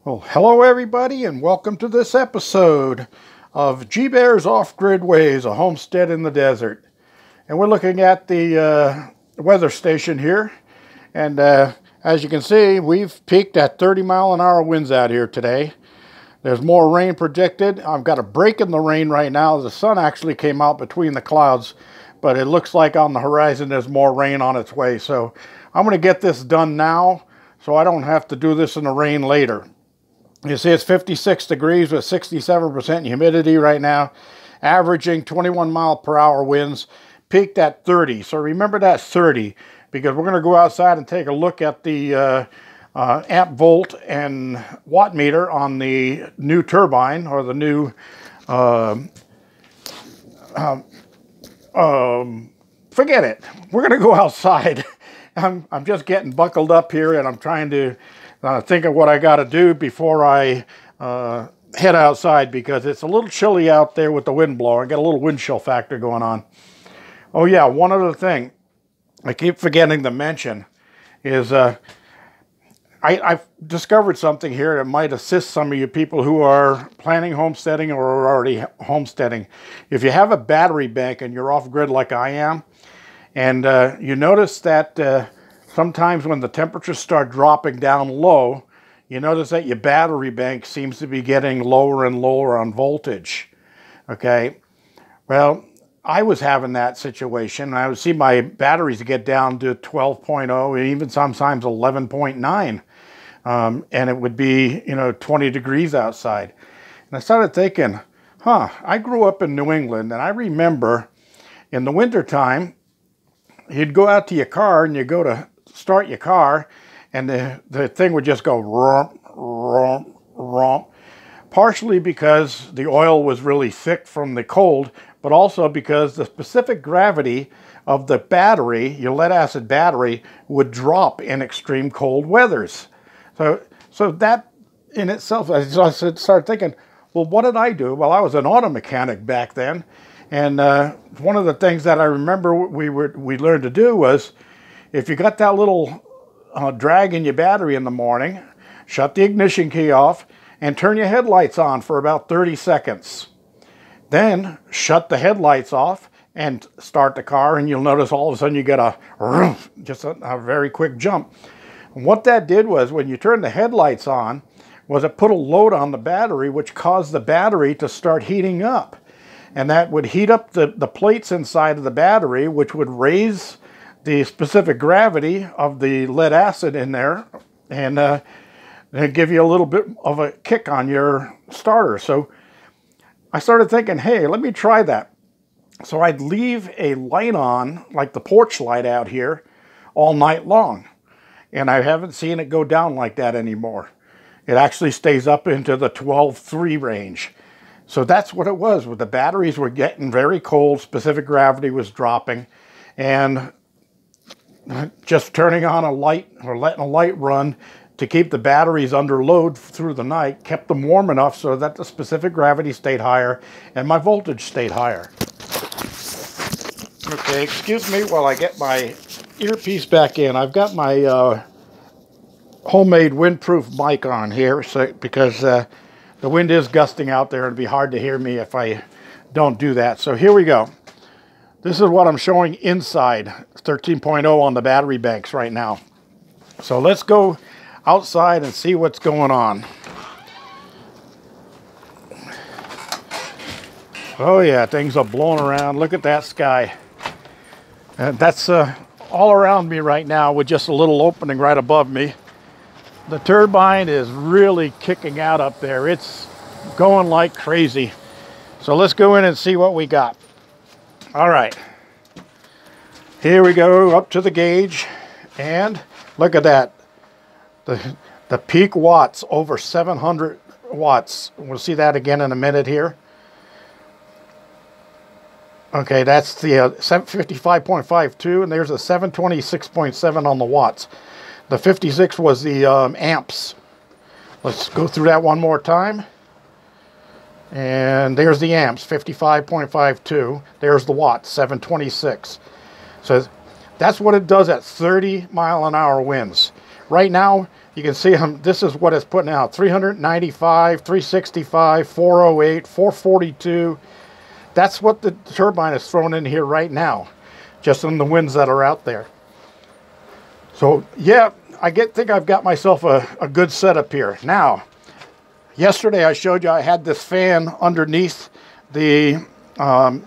Well, hello everybody, and welcome to this episode of GBear's Off-Grid Ways, a homestead in the desert. And we're looking at the weather station here, and as you can see, we've peaked at 30-mile-an-hour winds out here today. There's more rain predicted. I've got a break in the rain right now. The sun actually came out between the clouds, but it looks like on the horizon there's more rain on its way. So I'm going to get this done now so I don't have to do this in the rain later. You see it's 56 degrees with 67% humidity right now, averaging 21-mile-per-hour winds, peaked at 30. So remember that 30, because we're going to go outside and take a look at the amp volt and watt meter on the new turbine, or the new forget it. We're going to go outside. I'm just getting buckled up here, and I'm trying to think of what I got to do before I head outside, because it's a little chilly out there with the wind blowing. Got a little wind chill factor going on. Oh yeah, one other thing I keep forgetting to mention is I've discovered something here that might assist some of you people who are planning homesteading or are already homesteading. If you have a battery bank and you're off-grid like I am, and you notice that sometimes when the temperatures start dropping down low, you notice that your battery bank seems to be getting lower and lower on voltage. Okay, well, I was having that situation. I would see my batteries get down to 12.0 and even sometimes 11.9. And it would be, 20 degrees outside. And I started thinking, I grew up in New England, and I remember in the wintertime, you'd go out to your car and you go to start your car, and the thing would just go romp, romp, romp. Partially because the oil was really thick from the cold, but also because the specific gravity of the battery, your lead acid battery, would drop in extreme cold weathers. So that in itself, I started thinking, well, what did I do? Well, I was an auto mechanic back then, and one of the things that I remember we learned to do was, if you got that little drag in your battery in the morning, shut the ignition key off and turn your headlights on for about 30 seconds. Then shut the headlights off and start the car, and you'll notice all of a sudden you get just a very quick jump. And what that did was, when you turn the headlights on, was it put a load on the battery, which caused the battery to start heating up. And that would heat up the plates inside of the battery, which would raise the specific gravity of the lead acid in there, and give you a little bit of a kick on your starter. So I started thinking, hey, let me try that. So I'd leave a light on, like the porch light out here, all night long. And I haven't seen it go down like that anymore. It actually stays up into the 12.3 range. So that's what it was. The batteries were getting very cold, specific gravity was dropping, and just turning on a light or letting a light run to keep the batteries under load through the night kept them warm enough so that the specific gravity stayed higher and my voltage stayed higher. Okay, excuse me while I get my earpiece back in. I've got my homemade windproof mic on here, because the wind is gusting out there. It'd be hard to hear me if I don't do that. So here we go. This is what I'm showing inside 13.0 on the battery banks right now. So let's go outside and see what's going on. Oh yeah, things are blowing around. Look at that sky. That's all around me right now with just a little opening right above me. The turbine is really kicking out up there. It's going like crazy. So let's go in and see what we got. All right, here we go up to the gauge, and look at that. The peak watts over 700 watts. We'll see that again in a minute here. Okay, that's the 755.52, and there's a 726.7 on the watts. The 56 was the amps. Let's go through that one more time. And there's the amps, 55.52. There's the watts, 726. So that's what it does at 30-mile-an-hour winds. Right now, You can see this is what it's putting out: 395, 365, 408, 442. That's what the turbine is throwing in here right now, just in the winds that are out there. So yeah, I think I've got myself a good setup here. Now, yesterday I showed you I had this fan underneath the amp,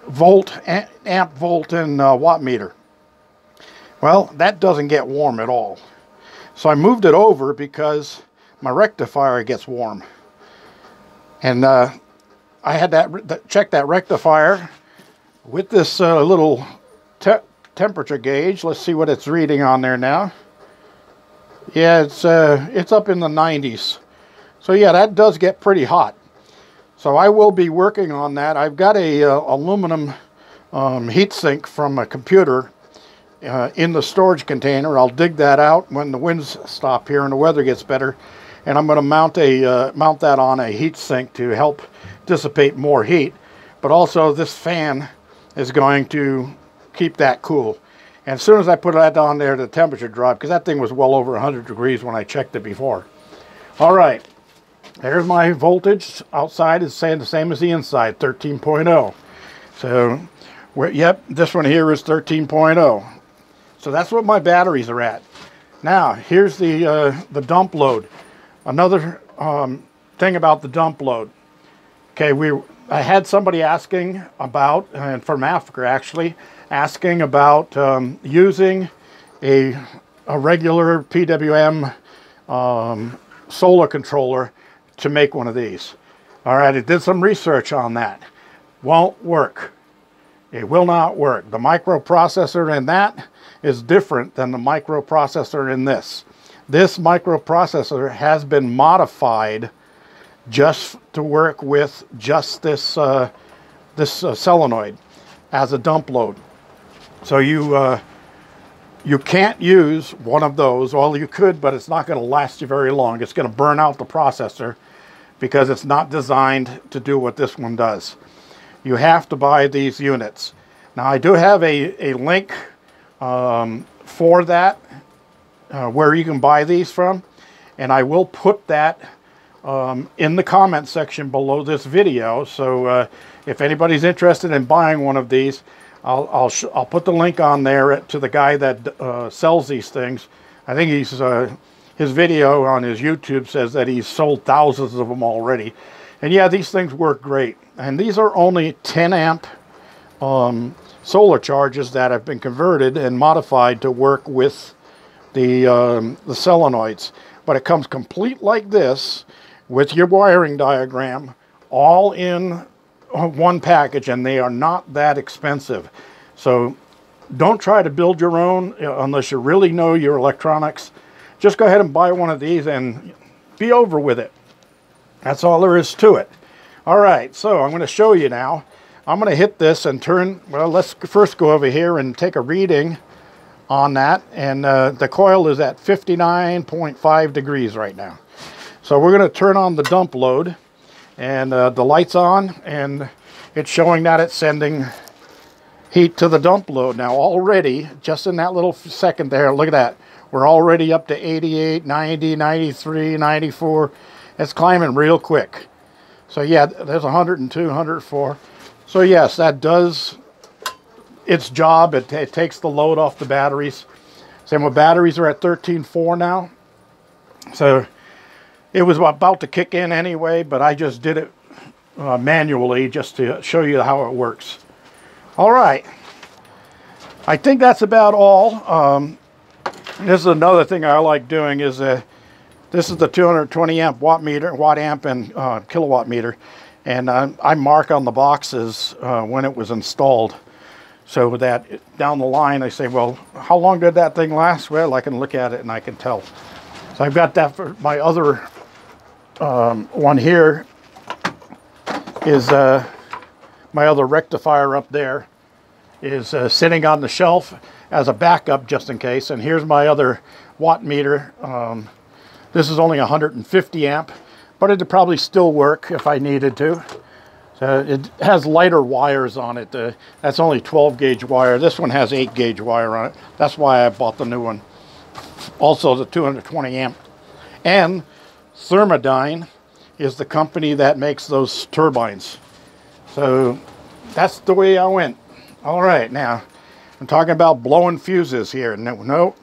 volt, and watt meter. Well, that doesn't get warm at all. So I moved it over because my rectifier gets warm. And I had check that rectifier with this little temperature gauge. Let's see what it's reading on there now. Yeah, it's up in the 90s. So yeah, that does get pretty hot. So I will be working on that. I've got a aluminum heatsink from a computer in the storage container. I'll dig that out when the winds stop here and the weather gets better, and I'm going to mount that on a heat sink to help dissipate more heat. But also this fan is going to keep that cool. And as soon as I put that on there, the temperature dropped, because that thing was well over 100 degrees when I checked it before. All right, there's my voltage outside. Is saying the same as the inside, 13.0. So yep, this one here is 13.0. So that's what my batteries are at. Now, here's the dump load. Another thing about the dump load. Okay, I had somebody asking about, and from Africa actually, asking about using a regular PWM solar controller to make one of these. All right, I did some research on that. Won't work. It will not work. The microprocessor in that is different than the microprocessor in this. This microprocessor has been modified just to work with just this solenoid as a dump load. So you can't use one of those. Well, you could, but it's not going to last you very long. It's going to burn out the processor because it's not designed to do what this one does. You have to buy these units. Now, I do have a link for that, where you can buy these from, and I will put that in the comment section below this video. So if anybody's interested in buying one of these, I'll put the link on there to the guy that sells these things. I think his video on his YouTube says that he's sold thousands of them already. And yeah, these things work great. And these are only 10 amp solar charges that have been converted and modified to work with the solenoids. But it comes complete like this with your wiring diagram, all in one package, and they are not that expensive. So don't try to build your own unless you really know your electronics. Just go ahead and buy one of these and be over with it. That's all there is to it. All right, so I'm going to show you now. I'm going to hit this and turn, well, let's first go over here and take a reading on that. And the coil is at 59.5 degrees right now. So we're going to turn on the dump load, and the light's on, and it's showing that it's sending heat to the dump load. Now already, just in that little second there, look at that. We're already up to 88, 90, 93, 94. It's climbing real quick. So yeah, there's 102, 104. So yes, that does its job. It takes the load off the batteries. Same with batteries are at 13.4 now. So it was about to kick in anyway, but I just did it manually just to show you how it works. All right. I think that's about all. This is another thing I like doing is this is the 220 amp watt amp and kilowatt meter. And I mark on the boxes when it was installed, so that down the line I say, well, how long did that thing last? Well, I can look at it and I can tell. So I've got that for my other one here is my other rectifier up there is sitting on the shelf as a backup just in case. And here's my other watt meter. This is only 150 amp. But it'd probably still work if I needed to. So it has lighter wires on it. That's only 12 gauge wire. This one has 8 gauge wire on it. That's why I bought the new one. Also the 220 amp. And Thermodyne is the company that makes those turbines. So that's the way I went. All right, now I'm talking about blowing fuses here. No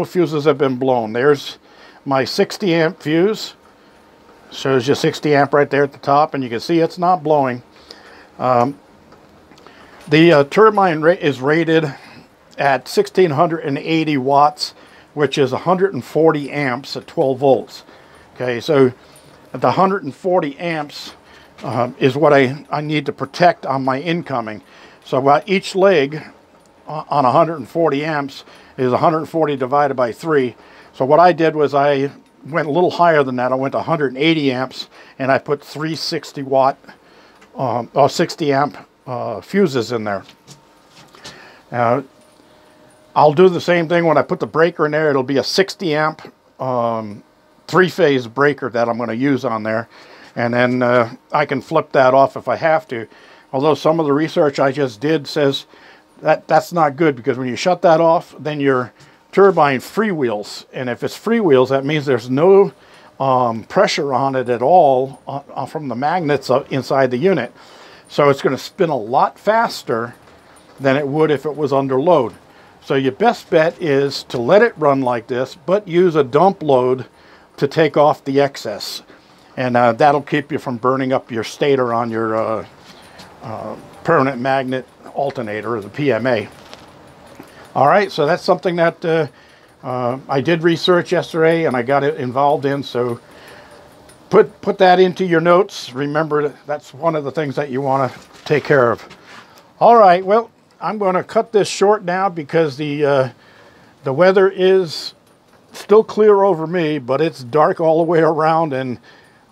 fuses have been blown. There's my 60 amp fuse. Shows you 60 amp right there at the top, and you can see it's not blowing. The turbine is rated at 1680 watts, which is 140 amps at 12 volts. Okay, so the 140 amps is what I need to protect on my incoming. So each leg on 140 amps is 140 divided by 3. So what I did was I went a little higher than that. I went to 180 amps, and I put 360 watt or 60 amp fuses in there. Now, I'll do the same thing when I put the breaker in there. It'll be a 60 amp 3-phase breaker that I'm going to use on there. And then I can flip that off if I have to. Although some of the research I just did says that that's not good, because when you shut that off, then your turbine freewheels. And if it's freewheels, that means there's no pressure on it at all from the magnets inside the unit. So it's going to spin a lot faster than it would if it was under load. So your best bet is to let it run like this, but use a dump load to take off the excess. And that'll keep you from burning up your stator on your permanent magnet alternator, or the PMA. All right, so that's something that I did research yesterday and I got involved in. So put that into your notes. Remember, that's one of the things that you want to take care of. All right, well, I'm going to cut this short now because the weather is still clear over me, but it's dark all the way around, and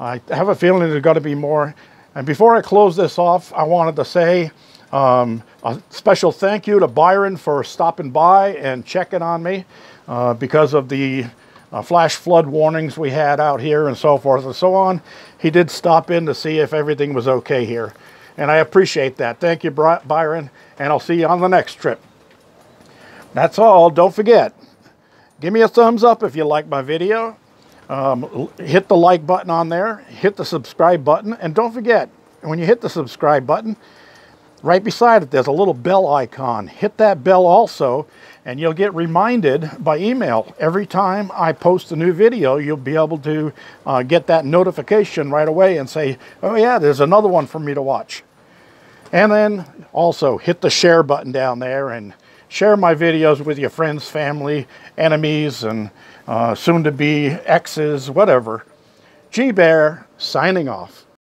I have a feeling there's going to be more. And before I close this off, I wanted to say a special thank you to Byron for stopping by and checking on me because of the flash flood warnings we had out here and so forth and so on. He did stop in to see if everything was okay here, and I appreciate that. Thank you, Byron, and I'll see you on the next trip. That's all. Don't forget, give me a thumbs up if you like my video. Hit the like button on there, hit the subscribe button, and don't forget, when you hit the subscribe button, right beside it there's a little bell icon. Hit that bell also, and you'll get reminded by email every time I post a new video. You'll be able to get that notification right away and say, oh yeah, there's another one for me to watch. And then also hit the share button down there and share my videos with your friends, family, enemies, and soon to be exes, whatever. GBear signing off.